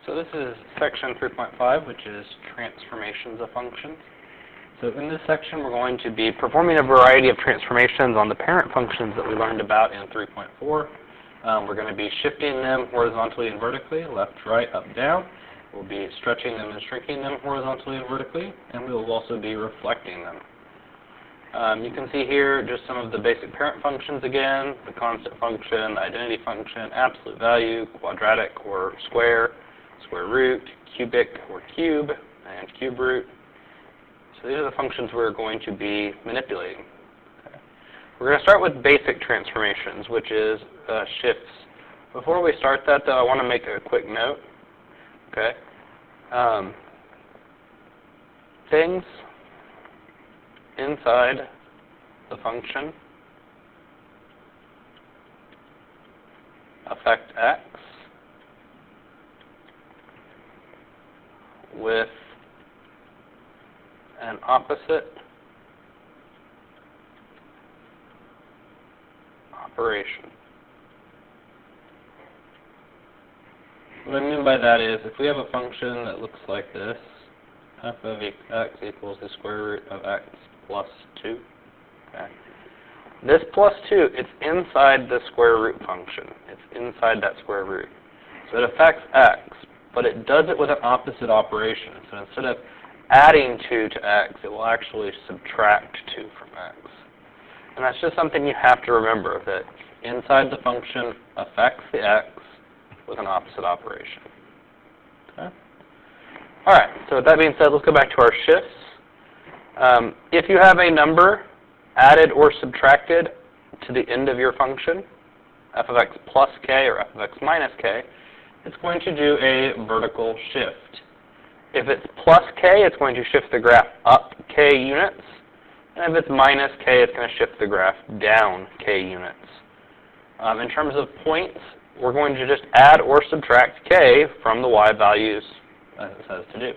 So this is section 3.5, which is transformations of functions. So in this section, we're going to be performing a variety of transformations on the parent functions that we learned about in 3.4. We're going to be shifting them horizontally and vertically, left, right, up, down. We'll be stretching them and shrinking them horizontally and vertically, and we will also be reflecting them. You can see here just some of the basic parent functions again: the constant function, the identity function, absolute value, quadratic or square, square root, cubic or cube, and cube root. So these are the functions we're going to be manipulating. Okay. We're going to start with basic transformations, which is shifts. Before we start that, though, I want to make a quick note. Okay. Things inside the function affect x with an opposite operation. What I mean by that is, if we have a function that looks like this, f of x equals the square root of x plus 2. Okay. This plus 2, it's inside the square root function. It's inside that square root. So it affects x, but it does it with an opposite operation. So instead of adding 2 to x, it will actually subtract 2 from x. And that's just something you have to remember, that inside the function affects the x with an opposite operation. Okay. All right, so with that being said, let's go back to our shifts. If you have a number added or subtracted to the end of your function, f of x plus k or f of x minus k, it's going to do a vertical shift. If it's plus k, it's going to shift the graph up k units. And if it's minus k, it's going to shift the graph down k units. In terms of points, we're going to just add or subtract k from the y values as it says to do.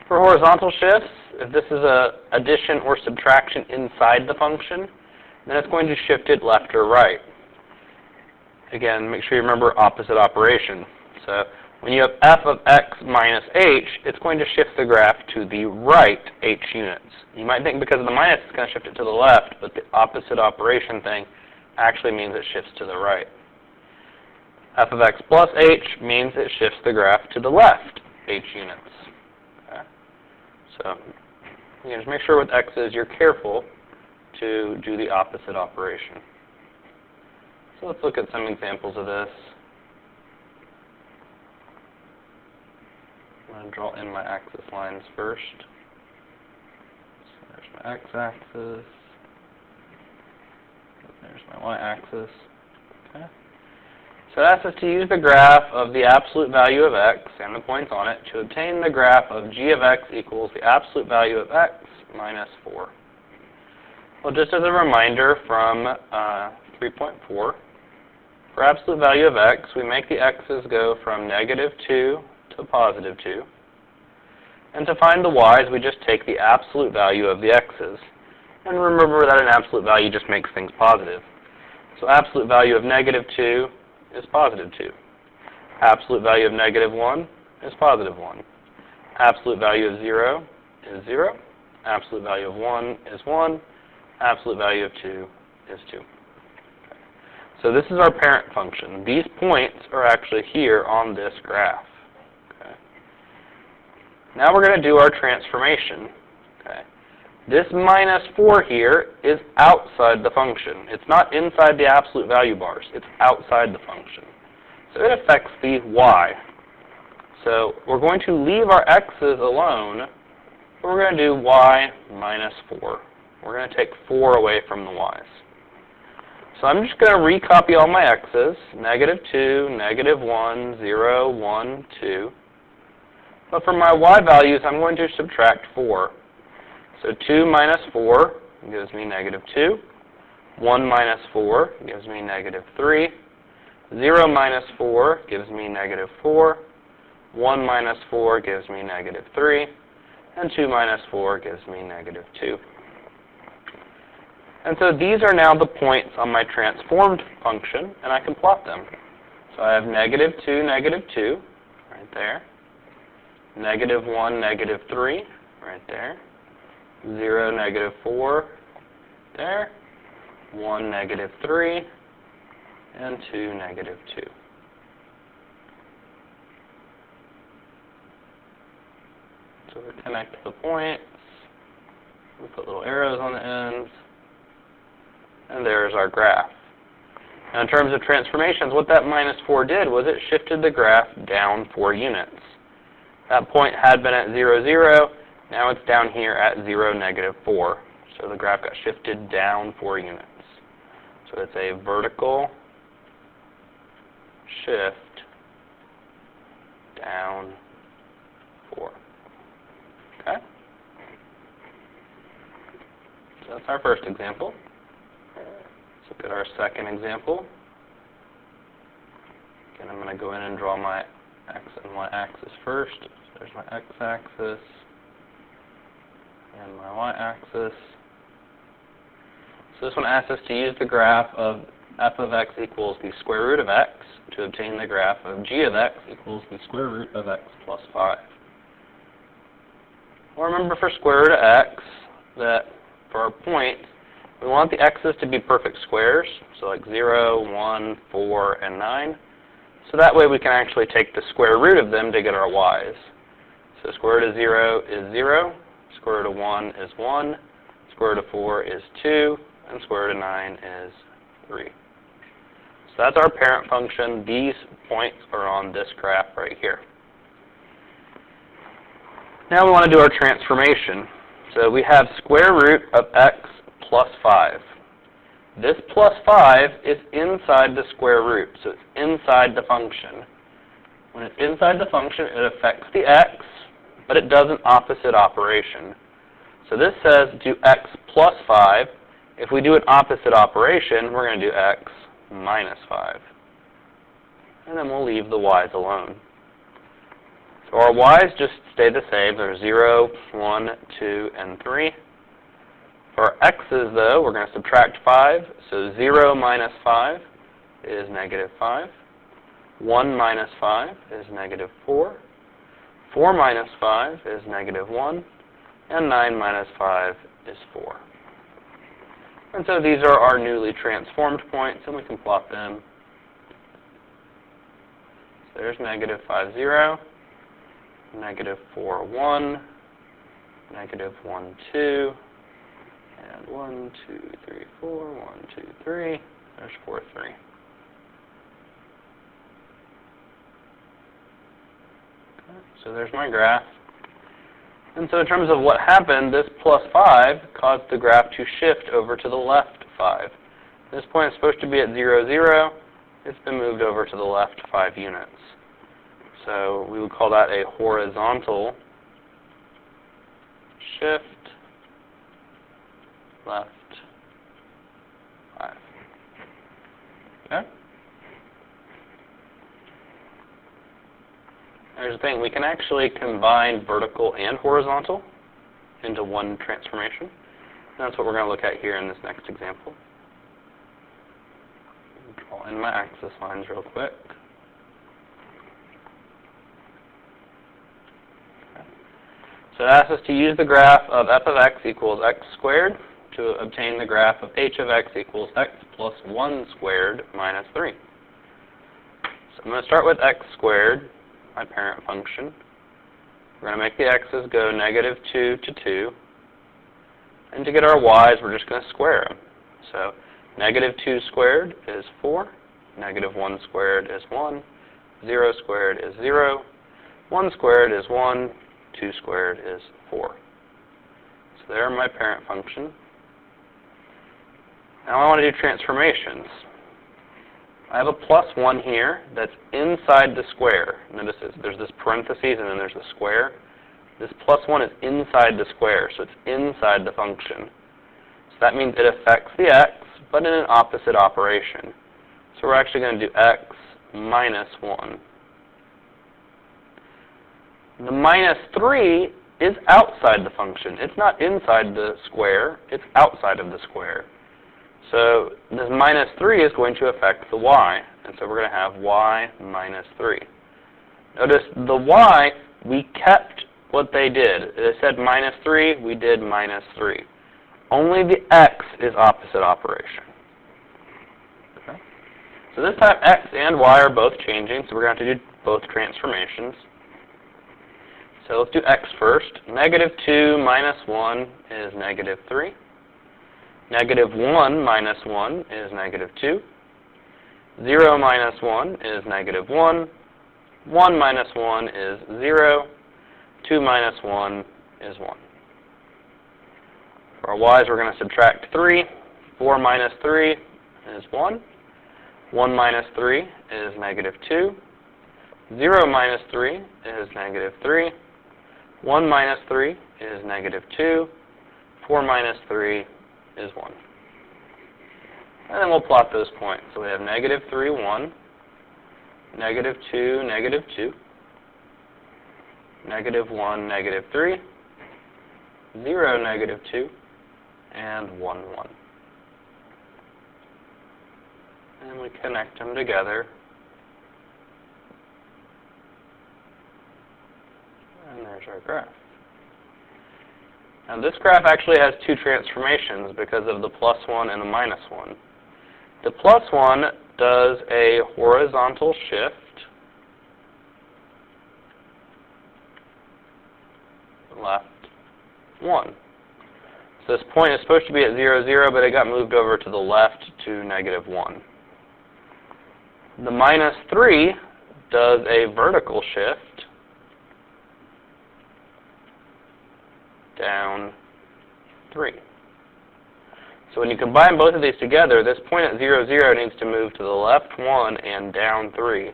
For horizontal shifts, if this is an addition or subtraction inside the function, then it's going to shift it left or right. Again, make sure you remember opposite operation. So when you have f of x minus h, it's going to shift the graph to the right h units. You might think because of the minus it's going to shift it to the left, but the opposite operation thing actually means it shifts to the right. F of x plus h means it shifts the graph to the left h units. Okay. So you just make sure with x's you're careful to do the opposite operation. So let's look at some examples of this. I'm going to draw in my axis lines first. So there's my x-axis. There's my y-axis. Okay. So it asks us to use the graph of the absolute value of x and the points on it to obtain the graph of g of x equals the absolute value of x minus 4. Well, just as a reminder from 3.4, for absolute value of x, we make the x's go from negative 2 to positive 2. And to find the y's, we just take the absolute value of the x's. And remember that an absolute value just makes things positive. So absolute value of negative 2 is positive 2. Absolute value of negative 1 is positive 1. Absolute value of 0 is 0. Absolute value of 1 is 1. Absolute value of 2 is 2. Okay. So this is our parent function. These points are actually here on this graph. Okay. Now we're going to do our transformation. Okay. This minus 4 here is outside the function. It's not inside the absolute value bars. It's outside the function. So it affects the y. So we're going to leave our x's alone, but we're going to do y minus 4. We're going to take 4 away from the y's. So I'm just going to recopy all my x's, negative 2, negative 1, 0, 1, 2. But for my y values, I'm going to subtract 4. So 2 minus 4 gives me negative 2. 1 minus 4 gives me negative 3. 0 minus 4 gives me negative 4. 1 minus 4 gives me negative 3. And 2 minus 4 gives me negative 2. And so these are now the points on my transformed function, and I can plot them. So I have negative 2, right there. Negative 1, negative 3, right there. 0, negative 4, there. 1, negative 3, and 2, negative 2. So we connect the points. We put little arrows on the ends. And there's our graph. Now in terms of transformations, what that minus 4 did was it shifted the graph down 4 units. That point had been at 0, 0. Now it's down here at 0, negative 4. So the graph got shifted down 4 units. So it's a vertical shift down 4. Okay? So that's our first example. Let's look at our second example. Again, I'm going to go in and draw my x and y axis first. So there's my x-axis and my y-axis. So this one asks us to use the graph of f of x equals the square root of x to obtain the graph of g of x equals the square root of x plus 5. Well, remember for square root of x that for our points, we want the x's to be perfect squares, so like 0, 1, 4, and 9. So that way we can actually take the square root of them to get our y's. So square root of 0 is 0, square root of 1 is 1, square root of 4 is 2, and square root of 9 is 3. So that's our parent function. These points are on this graph right here. Now we want to do our transformation. So we have square root of x plus 5. This plus 5 is inside the square root, so it's inside the function. When it's inside the function, it affects the x, but it does an opposite operation. So this says do x plus 5. If we do an opposite operation, we're going to do x minus 5. And then we'll leave the y's alone. So our y's just stay the same. They're 0, 1, 2, and 3. For our x's, though, we're going to subtract 5. So 0 minus 5 is negative 5. 1 minus 5 is negative 4. 4 minus 5 is negative 1. And 9 minus 5 is 4. And so these are our newly transformed points, and we can plot them. So there's negative 5, 0. Negative 4, 1, negative 1, 2, and 1, 2, 3, 4, 1, 2, 3, there's 4, 3. Okay. So there's my graph. And so in terms of what happened, this plus 5 caused the graph to shift over to the left 5. This point is supposed to be at 0, 0. It's been moved over to the left 5 units. So we would call that a horizontal shift left 5. Okay? There's the thing, we can actually combine vertical and horizontal into one transformation. And that's what we're going to look at here in this next example. Draw in my axis lines real quick. So it asks us to use the graph of f of x equals x squared to obtain the graph of h of x equals x plus 1 squared minus 3. So I'm going to start with x squared, my parent function. We're going to make the x's go negative 2 to 2. And to get our y's, we're just going to square them. So negative 2 squared is 4. Negative 1 squared is 1. 0 squared is 0. 1 squared is 1. 2 squared is 4. So there are my parent function. Now I want to do transformations. I have a plus 1 here that's inside the square. Notice there's this parentheses and then there's the square. This plus 1 is inside the square, so it's inside the function. So that means it affects the x, but in an opposite operation. So we're actually going to do x minus 1. The minus 3 is outside the function. It's not inside the square. It's outside of the square. So this minus 3 is going to affect the y, and so we're going to have y minus 3. Notice the y, we kept what they did. They said minus 3, we did minus 3. Only the x is opposite operation. Okay. So this time x and y are both changing, so we're going to have to do both transformations. So let's do x first. Negative 2 minus 1 is negative 3. Negative 1 minus 1 is negative 2. 0 minus 1 is negative 1. 1 minus 1 is 0. 2 minus 1 is 1. For our y's, we're going to subtract 3. 4 minus 3 is 1. 1 minus 3 is negative 2. 0 minus 3 is negative 3. 1 minus 3 is negative 2. 4 minus 3 is 1. And then we'll plot those points. So we have negative 3, 1. Negative 2, negative 2. Negative 1, negative 3. 0, negative 2. And 1, 1. And we connect them together. And there's our graph. Now this graph actually has two transformations because of the plus 1 and the minus 1. The plus 1 does a horizontal shift left 1. So this point is supposed to be at 0, 0, but it got moved over to the left to negative 1. The minus 3 does a vertical shift down 3. So when you combine both of these together, this point at 0, 0 needs to move to the left 1 and down 3.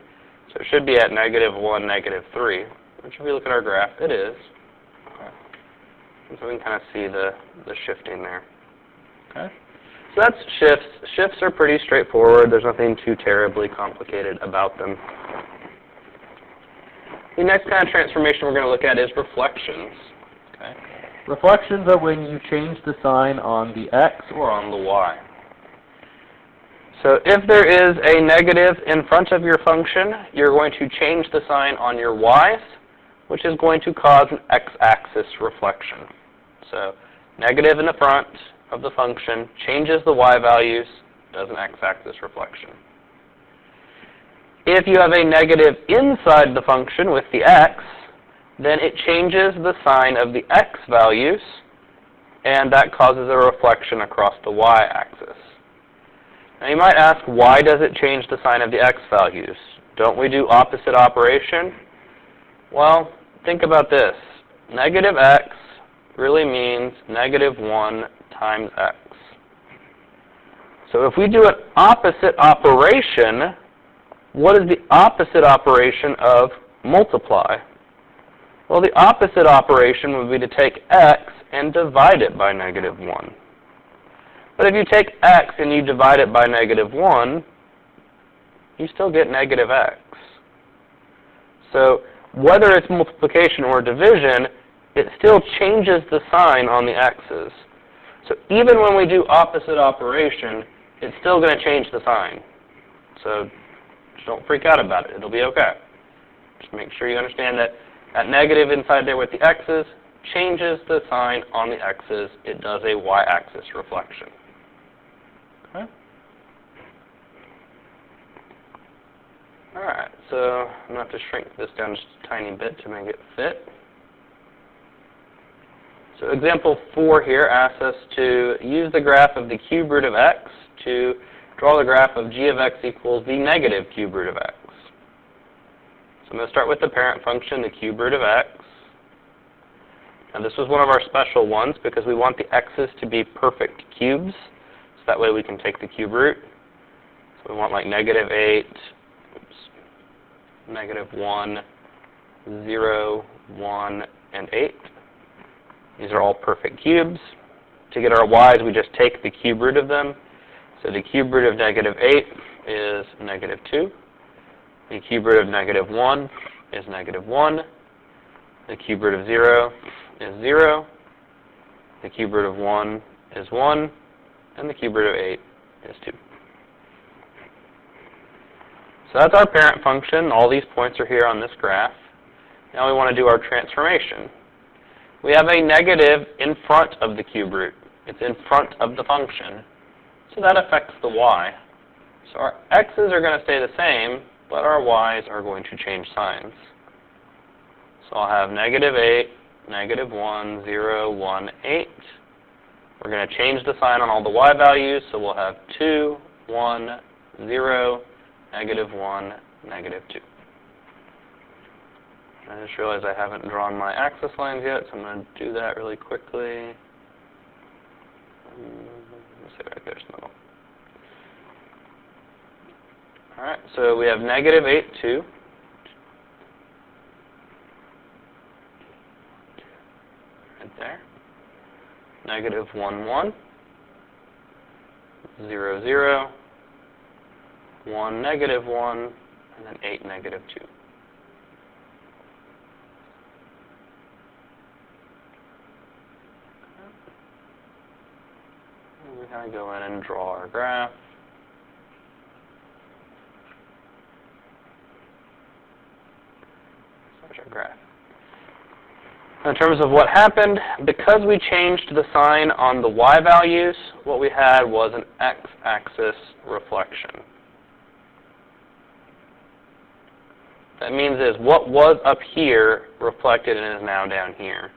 So it should be at negative 1, negative 3, which if we look at our graph, it is. Okay. And so we can kind of see the shifting there. Okay. So that's shifts. Shifts are pretty straightforward. There's nothing too terribly complicated about them. The next kind of transformation we're going to look at is reflections. Okay. Reflections are when you change the sign on the x Or on the y. So if there is a negative in front of your function, you're going to change the sign on your y's, which is going to cause an x-axis reflection. So negative in the front of the function changes the y values, does an x-axis reflection. If you have a negative inside the function with the x, then it changes the sign of the x values, and that causes a reflection across the y-axis. Now you might ask, why does it change the sign of the x values? Don't we do opposite operation? Well, think about this. Negative x really means negative 1 times x. So if we do an opposite operation, what is the opposite operation of multiply? Well, the opposite operation would be to take x and divide it by negative 1. But if you take x and you divide it by negative 1, you still get negative x. So whether it's multiplication or division, it still changes the sign on the x's. So even when we do opposite operation, it's still going to change the sign. So just don't freak out about it. It'll be okay. Just make sure you understand that that negative inside there with the x's changes the sign on the x's. It does a y-axis reflection. Okay. Alright, so I'm going to have to shrink this down just a tiny bit to make it fit. So example 4 here asks us to use the graph of the cube root of x to draw the graph of g of x equals the negative cube root of x. So I'm going to start with the parent function, the cube root of x. And this was one of our special ones because we want the x's to be perfect cubes. So that way we can take the cube root. So we want like negative 8, negative 1, 0, 1, and 8. These are all perfect cubes. To get our y's, we just take the cube root of them. So the cube root of negative 8 is negative 2. The cube root of negative 1 is negative 1. The cube root of 0 is 0. The cube root of 1 is 1. And the cube root of 8 is 2. So that's our parent function. All these points are here on this graph. Now we want to do our transformation. We have a negative in front of the cube root. It's in front of the function. So that affects the y. So our x's are going to stay the same, but our y's are going to change signs. So I'll have negative 8, negative 1, 0, 1, 8. We're going to change the sign on all the y values, so we'll have 2, 1, 0, negative 1, negative 2. I just realized I haven't drawn my axis lines yet, so I'm going to do that really quickly. Let's see, right there's middle. Alright, so we have negative 8, 2. Right there. Negative 1, 1. 0, 0. 1, negative 1. And then 8, negative 2. We're going to go in and draw our graph. There's our graph. In terms of what happened, because we changed the sign on the y values, what we had was an x-axis reflection. That means is what was up here reflected and is now down here.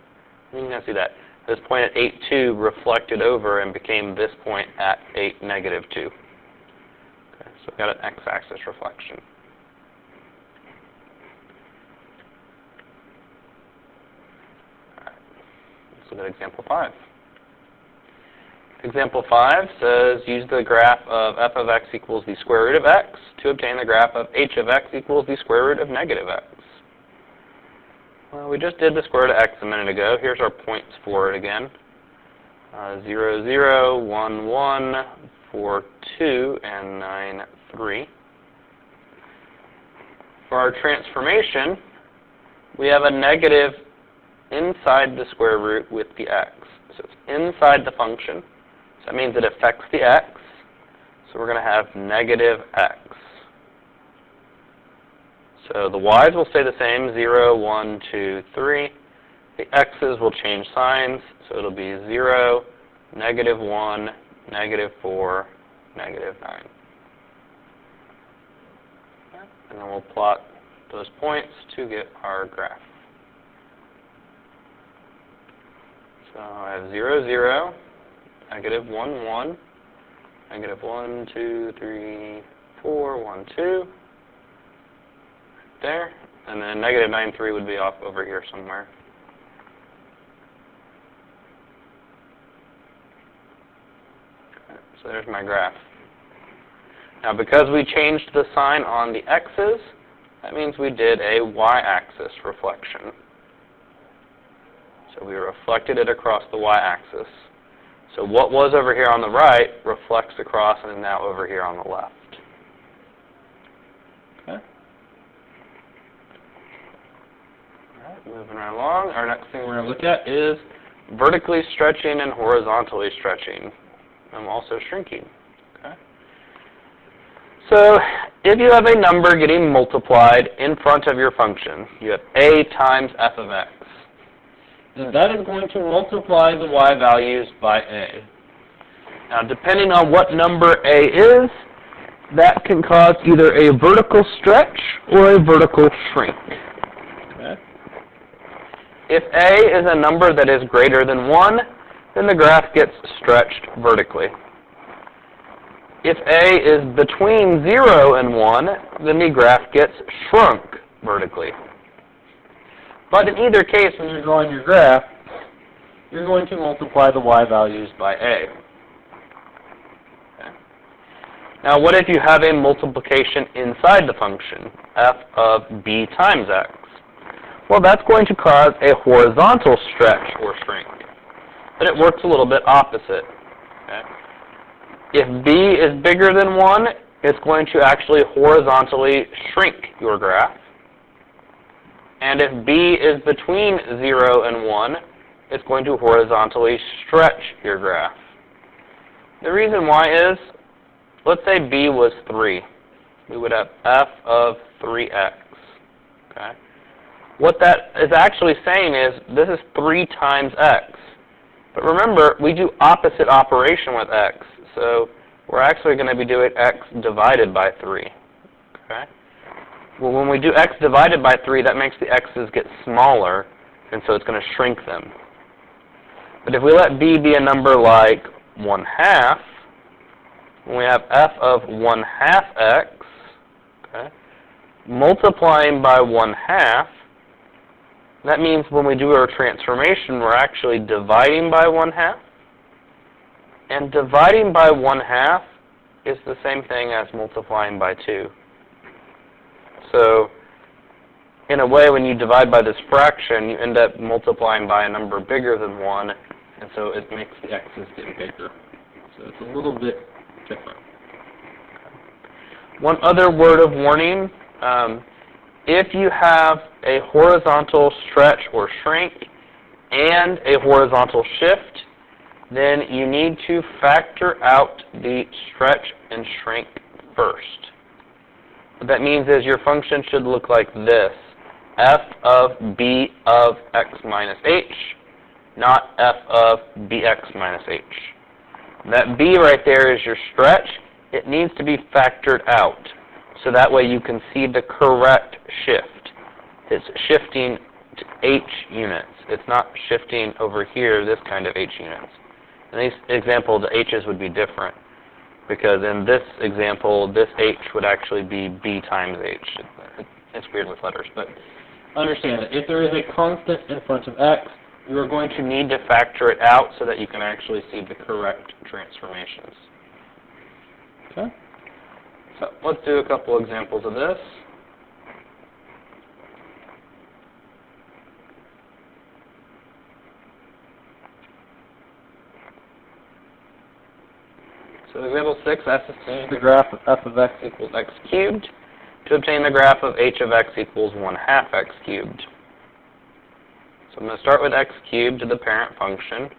You can see that. This point at 8, 2 reflected over and became this point at 8, negative 2. Okay, so we've got an x-axis reflection. All right, let's look at example 5. Example 5 says use the graph of f of x equals the square root of x to obtain the graph of h of x equals the square root of negative x. Well, we just did the square root of x a minute ago. Here's our points for it again. 0, 0, 1, 1, 4, 2, and 9, 3. For our transformation, we have a negative inside the square root with the x. So it's inside the function. So that means it affects the x. So we're going to have negative x. So the y's will stay the same, 0, 1, 2, 3. The x's will change signs, so it'll be 0, negative 1, negative 4, negative 9. And then we'll plot those points to get our graph. So I have 0, 0, negative 1, 1, negative 1, 2, 3, 4, 1, 2. There, and then negative 9, 3 would be off over here somewhere. Okay, so there's my graph. Now because we changed the sign on the x's, that means we did a y-axis reflection. So we reflected it across the y-axis. So what was over here on the right reflects across and is now over here on the left. Okay. Moving right along, our next thing we're going to look at is vertically stretching and horizontally stretching. I'm also shrinking. Okay. So if you have a number getting multiplied in front of your function, you have a times f of x. Then that is going to multiply the y values by a. Now depending on what number a is, that can cause either a vertical stretch or a vertical shrink. If a is a number that is greater than 1, then the graph gets stretched vertically. If a is between 0 and 1, then the graph gets shrunk vertically. But in either case, when you're drawing your graph, you're going to multiply the y values by a. Okay. Now what if you have a multiplication inside the function, f of b times x? Well, that's going to cause a horizontal stretch or shrink. But it works a little bit opposite. Okay? If b is bigger than 1, it's going to actually horizontally shrink your graph. And if b is between 0 and 1, it's going to horizontally stretch your graph. The reason why is let's say b was 3. We would have f of 3x. Okay? What that is actually saying is this is 3 times x. But remember, we do opposite operation with x. So we're actually going to be doing x divided by 3. Okay? Well, when we do x divided by 3, that makes the x's get smaller, and so it's going to shrink them. But if we let b be a number like 1/2, when we have f of 1/2 x, okay, multiplying by 1/2, that means when we do our transformation, we're actually dividing by 1/2. And dividing by 1/2 is the same thing as multiplying by 2. So, in a way, when you divide by this fraction, you end up multiplying by a number bigger than 1, and so it makes the x's get bigger. So it's a little bit different. One other word of warning, if you have a horizontal stretch or shrink and a horizontal shift, then you need to factor out the stretch and shrink first. What that means is your function should look like this: f of b of x minus h, not f of bx minus h. That b right there is your stretch. It needs to be factored out, so that way you can see the correct shift. It's shifting to h units. It's not shifting over here, this kind of h units. In this example, the h's would be different, because in this example, this h would actually be b times h. It's weird with letters, but understand that if there is a constant in front of x, you are going to need to factor it out so that you can actually see the correct transformations. Okay? So let's do a couple examples of this. So example 6 asks us to use the graph of f of x equals x cubed to obtain the graph of h of x equals 1/2 x cubed. So I'm going to start with x cubed to the parent function.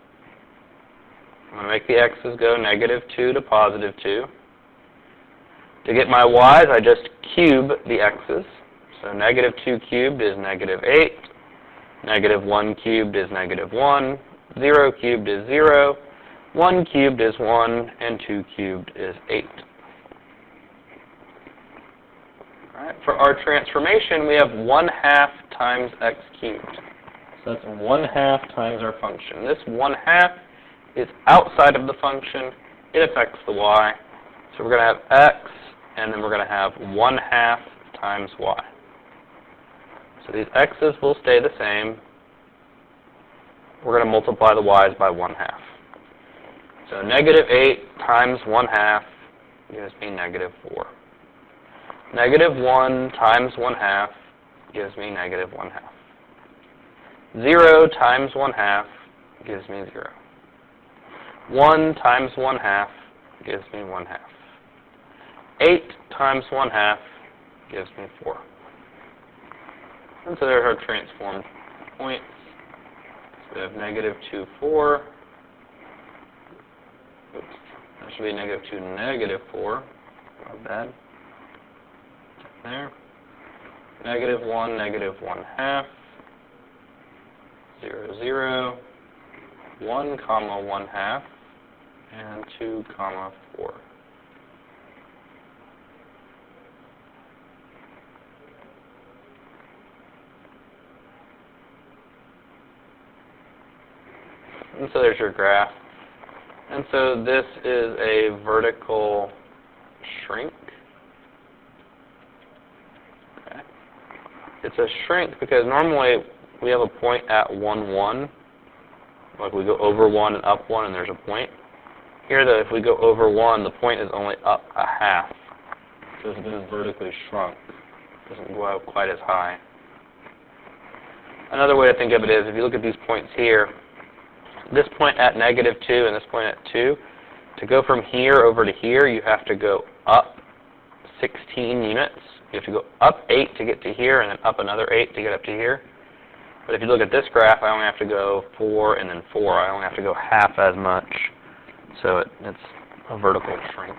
I'm going to make the x's go -2 to +2. To get my y's, I just cube the x's. So -2 cubed is -8, -1 cubed is -1, 0 cubed is 0, 1 cubed is 1, and 2 cubed is 8. All right, for our transformation, we have 1/2 times x cubed. So that's 1/2 times our function. This 1/2 is outside of the function. It affects the y. So we're going to have x, and then we're going to have 1/2 times y. So these x's will stay the same. We're going to multiply the y's by 1/2. So -8 times 1/2 gives me -4. -1 times 1/2 gives me -1/2. 0 times 1/2 gives me 0. 1 times 1/2 gives me 1/2. 8 times 1/2 gives me 4. And so there's our transformed points. So we have -2, 4. Oops, that should be -2, -4. Not bad. There. -1, -1/2. 0, 0. 1, 1/2. And 2, 4. And so there's your graph. And so this is a vertical shrink. Okay. It's a shrink because normally we have a point at 1, 1. Like we go over 1 and up 1 and there's a point. Here though, if we go over 1, the point is only up 1/2. So it's been vertically shrunk. It doesn't go out quite as high. Another way to think of it is if you look at these points here, this point at -2 and this point at 2, to go from here over to here, you have to go up 16 units. You have to go up 8 to get to here, and then up another 8 to get up to here. But if you look at this graph, I only have to go 4 and then 4. I only have to go half as much. So it's a vertical shrink.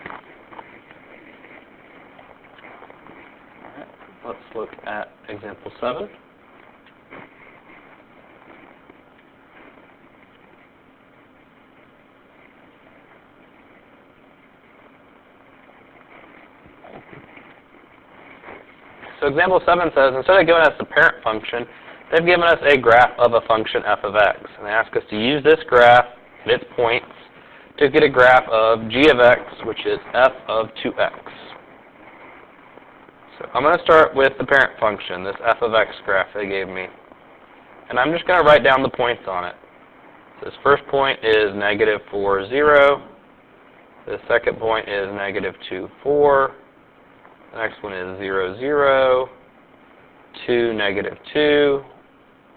let's look at example 7. So example 7 says, instead of giving us the parent function, they've given us a graph of a function f of x. And they ask us to use this graph at its points to get a graph of g of x, which is f of 2x. So I'm going to start with the parent function, this f of x graph they gave me. And I'm just going to write down the points on it. So this first point is negative 4, 0. The second point is negative 2, 4. The next one is 0, 0, 2, negative 2,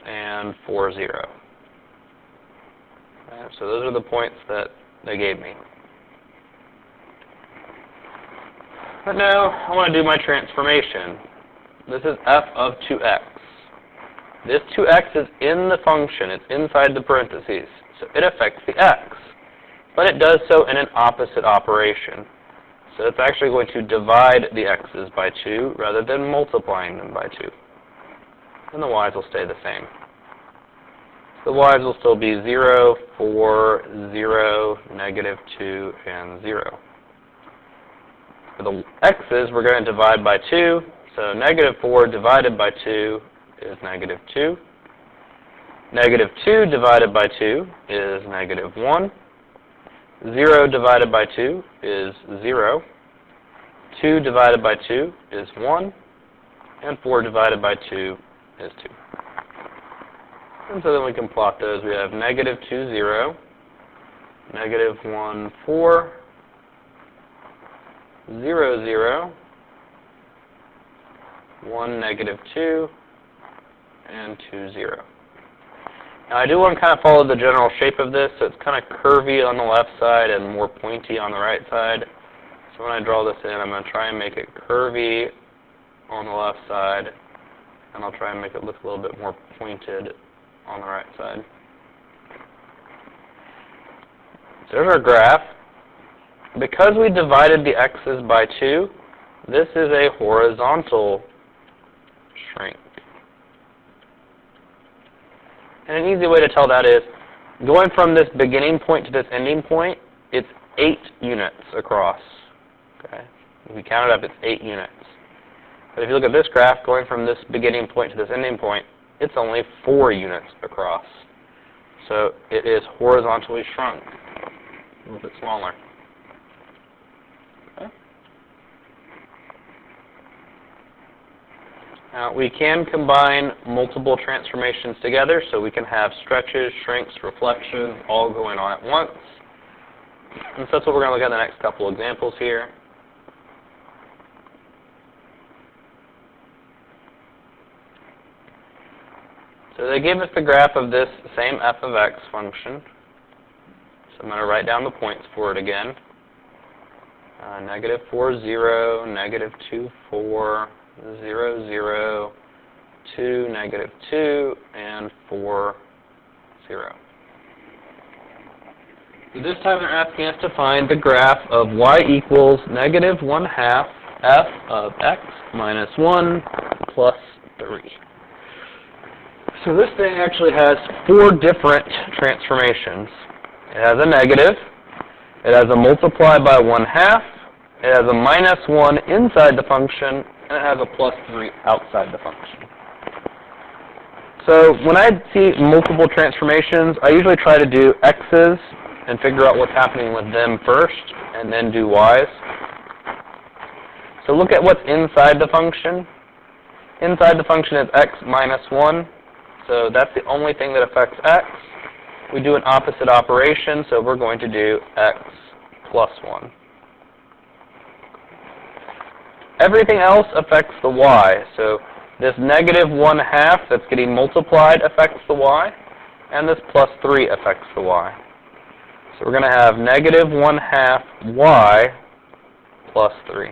and 4, 0. Okay, so those are the points that they gave me. But now I want to do my transformation. This is f of 2x. This 2x is in the function. It's inside the parentheses. So it affects the x. But it does so in an opposite operation. So it's actually going to divide the x's by 2 rather than multiplying them by 2. And the y's will stay the same. The y's will still be 0, 4, 0, negative 2, and 0. For the x's, we're going to divide by 2. So negative 4 divided by 2 is negative 2. Negative 2 divided by 2 is negative 1. 0 divided by 2 is 0. 2 divided by 2 is 1. And 4 divided by 2 is 2. And so then we can plot those. We have negative 2, 0. Negative 1, 4. 0, 0. 1, negative 2. And 2, 0. Now I do want to kind of follow the general shape of this, so it's kind of curvy on the left side and more pointy on the right side. So when I draw this in, I'm going to try and make it curvy on the left side, and I'll try and make it look a little bit more pointed on the right side. So there's our graph. Because we divided the x's by 2, this is a horizontal shrink. And an easy way to tell that is, going from this beginning point to this ending point, it's 8 units across. Okay? If we count it up, it's 8 units. But if you look at this graph, going from this beginning point to this ending point, it's only 4 units across. So it is horizontally shrunk, a little bit smaller. Okay. Now we can combine multiple transformations together, so we can have stretches, shrinks, reflections, all going on at once. And so that's what we're going to look at in the next couple examples here. So they gave us the graph of this same f of x function. So I'm going to write down the points for it again. Negative 4, 0, negative 2, 4, 0, 0, 2, negative 2, and 4, 0. So this time they're asking us to find the graph of y equals negative 1/2 f of x minus 1 plus 3. So this thing actually has 4 different transformations. It has a negative, it has a multiply by 1/2, it has a minus 1 inside the function, and it has a plus 3 outside the function. So when I see multiple transformations, I usually try to do x's and figure out what's happening with them first, and then do y's. So look at what's inside the function. Inside the function is x minus 1. So that's the only thing that affects x. We do an opposite operation, so we're going to do x plus 1. Everything else affects the y. So this negative 1/2 that's getting multiplied affects the y, and this plus 3 affects the y. So we're going to have negative 1/2 y plus 3.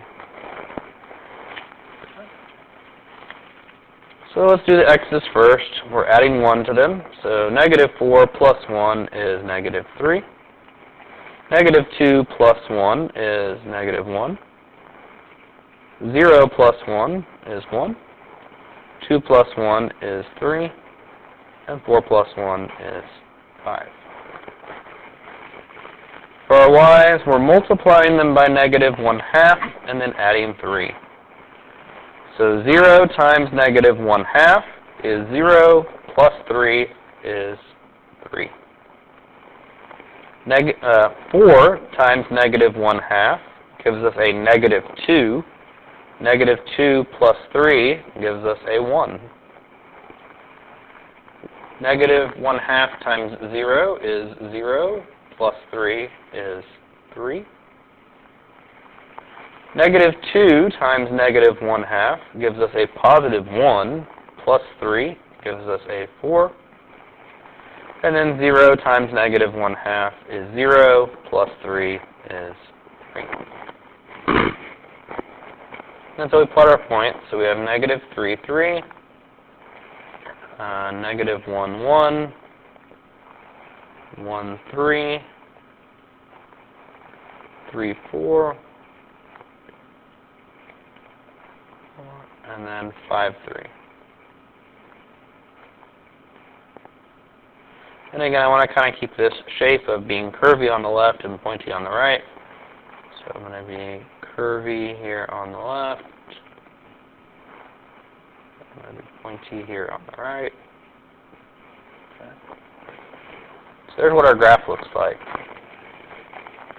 So let's do the x's first. We're adding 1 to them. So negative 4 plus 1 is negative 3. Negative 2 plus 1 is negative 1. 0 plus 1 is 1. 2 plus 1 is 3, and 4 plus 1 is 5. For our y's, we're multiplying them by negative 1/2 and then adding 3. So 0 times negative 1/2 is 0, plus 3 is 3. 4 times negative 1/2 gives us a negative 2. Negative 2 plus 3 gives us a 1. Negative 1/2 times 0 is 0, plus 3 is 3. Negative 2 times negative 1/2 gives us a positive 1, plus 3 gives us a 4. And then 0 times negative 1/2 is 0, plus 3 is 3. And so we plot our points. So we have negative 3, 3, negative 1, 1, 1, 3, 3, 4, and then 5, 3. And again, I want to kind of keep this shape of being curvy on the left and pointy on the right. So I'm going to be curvy here on the left. I'm going to be pointy here on the right. Okay. So there's what our graph looks like.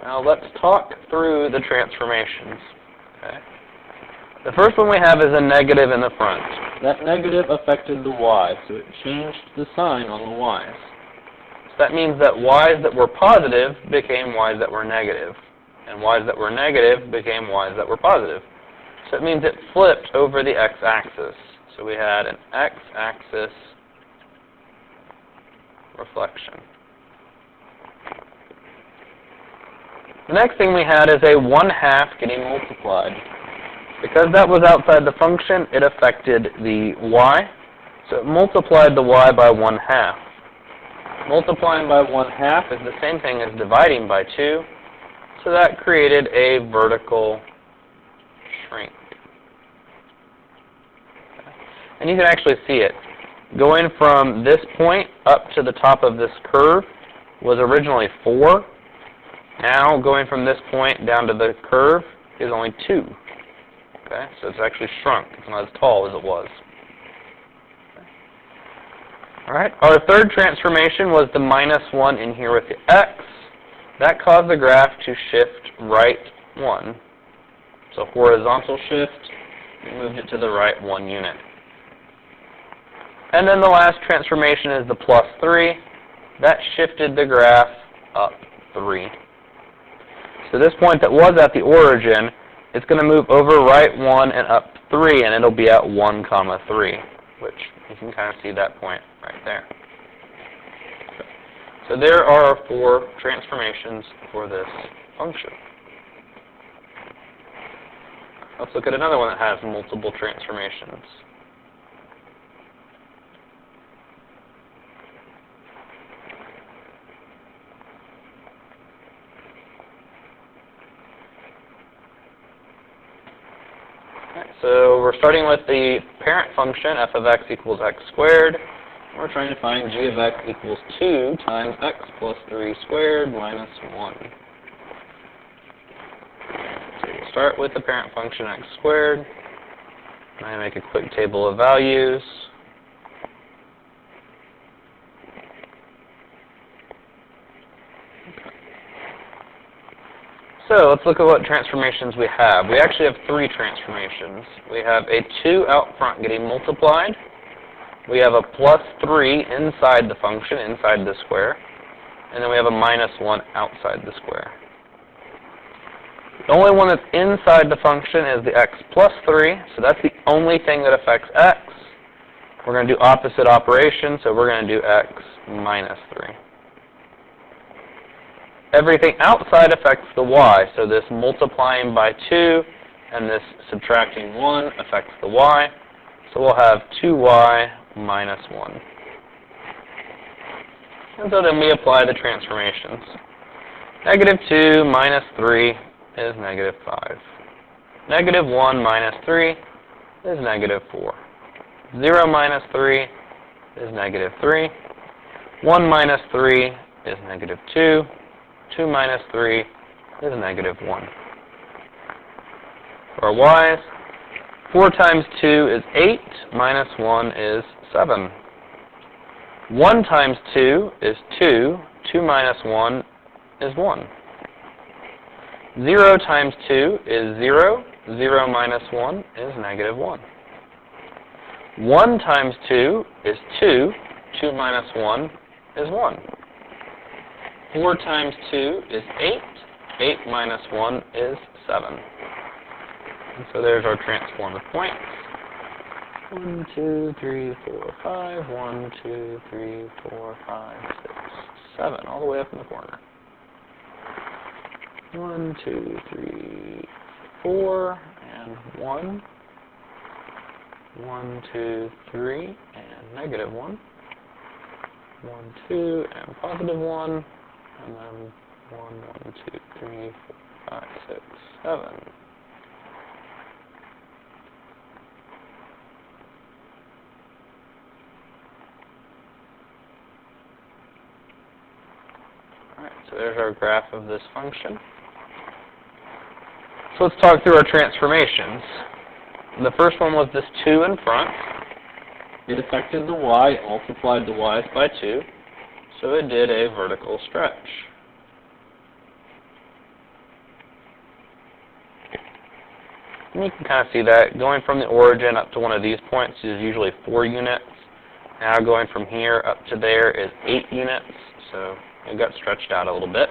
Now let's talk through the transformations. Okay. The first one we have is a negative in the front. That negative affected the y, so it changed the sign on the y's. So that means that y's that were positive became y's that were negative. And y's that were negative became y's that were positive. So it means it flipped over the x-axis. So we had an x-axis reflection. The next thing we had is a 1/2 getting multiplied. Because that was outside the function, it affected the y. So it multiplied the y by 1/2. Multiplying by 1/2 is the same thing as dividing by 2. So that created a vertical shrink. And you can actually see it. Going from this point up to the top of this curve was originally 4. Now going from this point down to the curve is only 2. Okay, so it's actually shrunk. It's not as tall as it was. Alright, our third transformation was the -1 in here with the x. That caused the graph to shift right 1. So horizontal shift, we moved it to the right 1 unit. And then the last transformation is the +3. That shifted the graph up 3. So this point that was at the origin, it's going to move over right 1 and up 3, and it'll be at 1, 3, which you can kind of see that point right there. So there are our 4 transformations for this function. Let's look at another one that has multiple transformations. So we're starting with the parent function, f of x equals x squared. We're trying to find g of x equals 2 times x plus 3 squared minus 1. So we'll start with the parent function x squared. I'm going to make a quick table of values. So let's look at what transformations we have. We actually have 3 transformations. We have a 2 out front getting multiplied. We have a +3 inside the function, inside the square. And then we have a -1 outside the square. The only one that's inside the function is the x plus 3. So that's the only thing that affects x. We're going to do opposite operation, so we're going to do x minus 3. Everything outside affects the y, so this multiplying by 2 and this subtracting 1 affects the y. So we'll have 2y minus 1. And so then we apply the transformations. -2 minus 3 is -5. -1 minus 3 is -4. 0 minus 3 is negative 3. 1 minus 3 is negative 2. 2 minus 3 is negative 1. For our y's, 4 times 2 is 8, minus 1 is 7. 1 times 2 is 2. 2 minus 1 is 1. 0 times 2 is 0. 0 minus 1 is negative 1. 1 times 2 is 2. 2 minus 1 is 1. 4 times 2 is 8. 8 minus 1 is 7. And so there's our transform of points. 1, 2, 3, 4, 5. 1, 2, 3, 4, 5, 6, 7. All the way up in the corner. 1, 2, 3, 4, and 1. 1, 2, 3, and negative 1. 1, 2, and positive 1. And then 1, 1, 2, 3, 4, 5, 6, 7. Alright, so there's our graph of this function. So let's talk through our transformations. The first one was this 2 in front. It affected the y, it multiplied the y's by 2, so it did a vertical stretch. And you can kind of see that going from the origin up to one of these points is usually 4 units. Now going from here up to there is 8 units, so it got stretched out a little bit.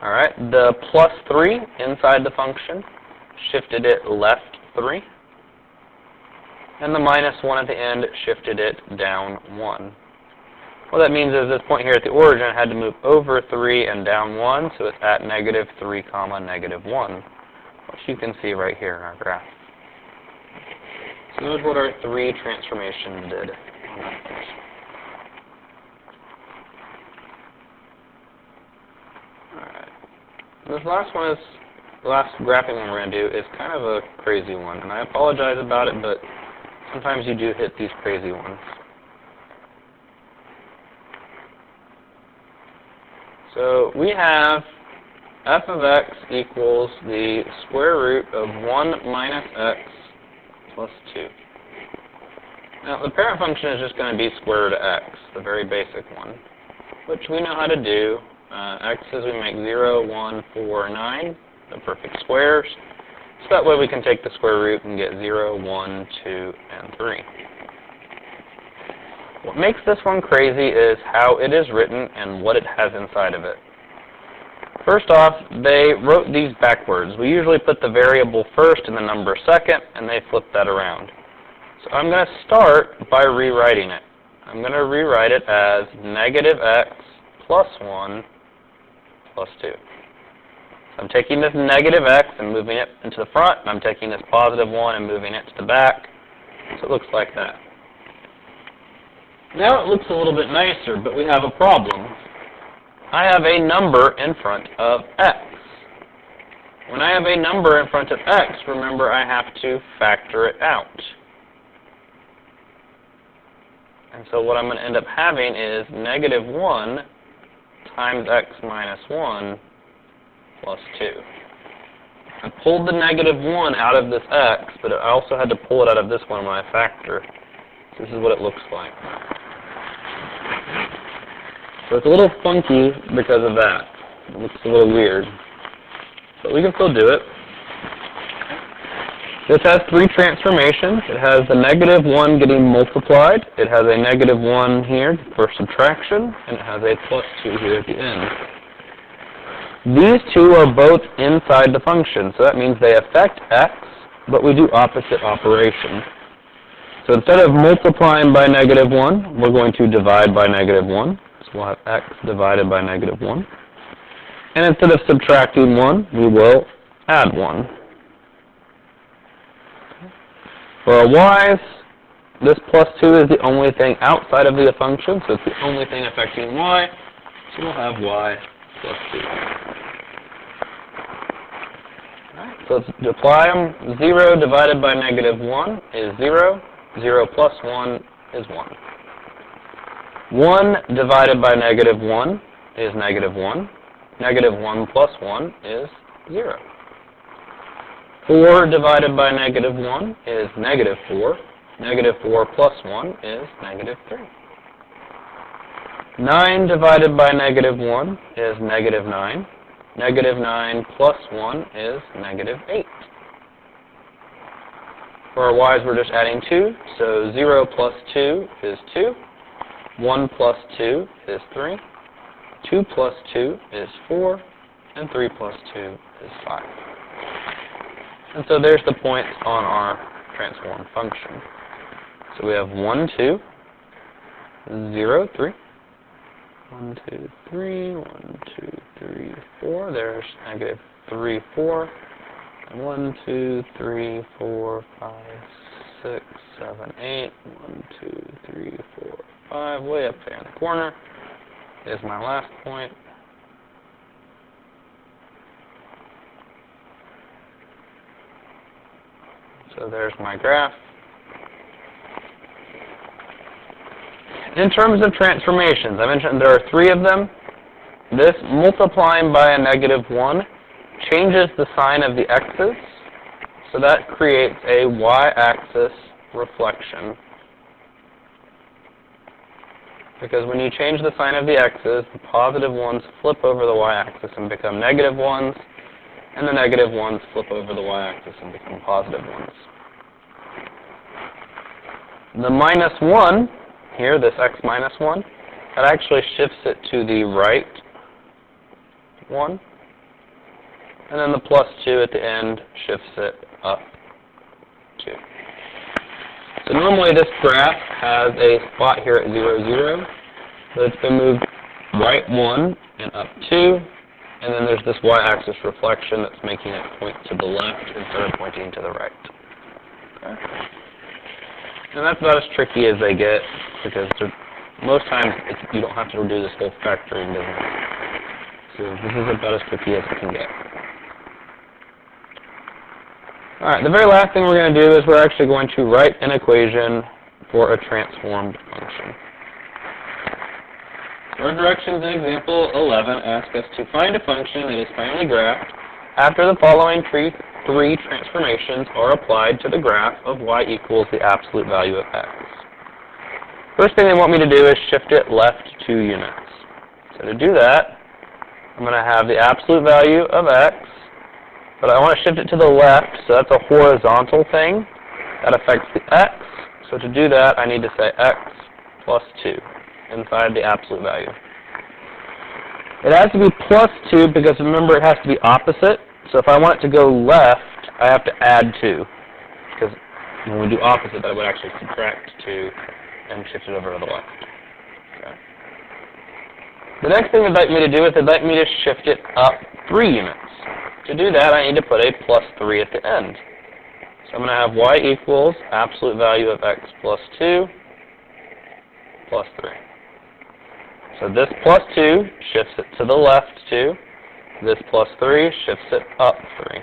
Alright, the plus 3 inside the function shifted it left 3. And the minus 1 at the end shifted it down 1. What that means is this point here at the origin had to move over 3 and down 1, so it's at negative 3 comma negative 1, which you can see right here in our graph. So that's what our 3 transformations did. This last one is, the last graphing one we're going to do is kind of a crazy one, and I apologize about it, but sometimes you do hit these crazy ones. So we have f of x equals the square root of 1 minus x plus 2. Now the parent function is just going to be square root of x, the very basic one, which we know how to do. X's we make 0, 1, 4, 9, the perfect squares. So that way we can take the square root and get 0, 1, 2, and 3. What makes this one crazy is how it is written and what it has inside of it. First off, they wrote these backwards. We usually put the variable first and the number second, and they flip that around. So I'm going to start by rewriting it. I'm going to rewrite it as negative x plus 1 plus 2. So I'm taking this negative x and moving it into the front, and I'm taking this positive 1 and moving it to the back. So it looks like that. Now it looks a little bit nicer, but we have a problem. I have a number in front of x. When I have a number in front of x, remember I have to factor it out. And so what I'm going to end up having is negative 1 times x minus 1 plus 2. I pulled the negative 1 out of this x, but I also had to pull it out of this one when I factor. This is what it looks like. So it's a little funky because of that. It looks a little weird. But we can still do it. This has 3 transformations. It has the negative 1 getting multiplied. It has a negative 1 here for subtraction. And it has a plus 2 here at the end. These two are both inside the function. So that means they affect x, but we do opposite operations. So instead of multiplying by negative 1, we're going to divide by negative 1. So we'll have x divided by negative 1. And instead of subtracting 1, we will add 1. For our y's, this plus 2 is the only thing outside of the function, so it's the only thing affecting y. So we'll have y plus 2. Alright, so let's apply them. 0 divided by negative 1 is 0. 0 plus 1 is 1. 1 divided by negative 1 is negative 1. Negative 1 plus 1 is 0. 4 divided by negative 1 is negative 4. Negative 4 plus 1 is negative 3. 9 divided by negative 1 is negative 9. Negative 9 plus 1 is negative 8. For our y's, we're just adding 2, so 0 plus 2 is 2. 1 plus 2 is 3. 2 plus 2 is 4. And 3 plus 2 is 5. And so there's the points on our transformed function. So we have 1, 2, 0, 3. 1, 2, 3, 1, 2, 3, 4. There's negative 3, 4. And 1, 2, 3, 4, 5, 6, 7, 8. 1, 2, 3, 4, 5. Way up there in the corner is my last point. So there's my graph. In terms of transformations, I mentioned there are 3 of them. This multiplying by a negative 1 changes the sign of the x's, so that creates a y-axis reflection. Because when you change the sign of the x's, the positive ones flip over the y-axis and become negative ones, and the negative ones flip over the y-axis and become positive ones. The minus 1, here, this x minus 1, that actually shifts it to the right 1. And then the plus 2 at the end shifts it up 2. So normally this graph has a spot here at 0, 0, but it's been moved right 1 and up 2. And then there's this y-axis reflection that's making it point to the left instead of pointing to the right. Okay. And that's about as tricky as they get, because most times you don't have to do this whole factoring business. So this is about as tricky as it can get. Alright, the very last thing we're going to do is we're actually going to write an equation for a transformed function. Our directions in example 11 ask us to find a function that is finally graphed after the following three transformations are applied to the graph of y equals the absolute value of x. First thing they want me to do is shift it left 2 units. So to do that, I'm going to have the absolute value of x, but I want to shift it to the left, so that's a horizontal thing. That affects the x. So to do that, I need to say x plus 2 inside the absolute value. It has to be plus 2 because remember it has to be opposite. So if I want it to go left, I have to add 2. Because when we do opposite, that would actually subtract 2 and shift it over to the left. Okay. The next thing they'd like me to do is they'd like me to shift it up 3 units. To do that, I need to put a plus 3 at the end. So I'm going to have y equals absolute value of x plus 2 plus 3. So this plus 2 shifts it to the left 2. This plus 3 shifts it up 3.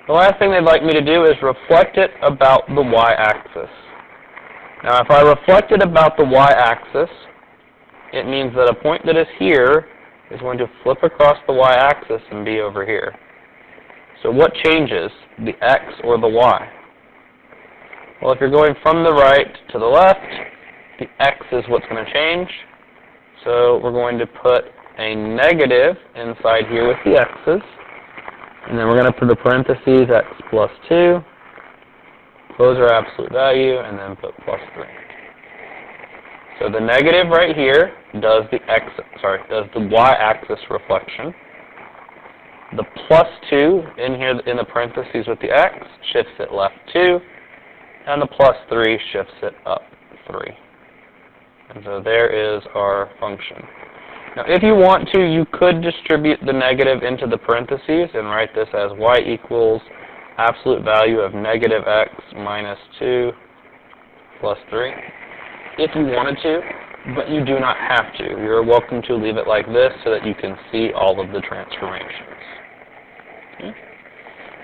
The last thing they'd like me to do is reflect it about the y-axis. Now if I reflect it about the y-axis, it means that a point that is here is going to flip across the y-axis and be over here. So what changes, the x or the y? Well, if you're going from the right to the left, the x is what's going to change. So we're going to put a negative inside here with the x's. And then we're going to put the parentheses x plus 2, close our absolute value, and then put plus 3. So the negative right here does the y-axis reflection. The plus 2 in here in the parentheses with the x shifts it left 2, and the plus 3 shifts it up 3. And so there is our function. Now if you want to, you could distribute the negative into the parentheses and write this as y equals absolute value of negative x minus 2 plus 3. If you wanted to, but you do not have to. You're welcome to leave it like this so that you can see all of the transformations.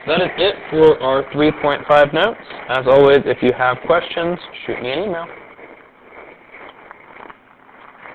that is it for our 3.5 notes. As always, if you have questions, shoot me an email.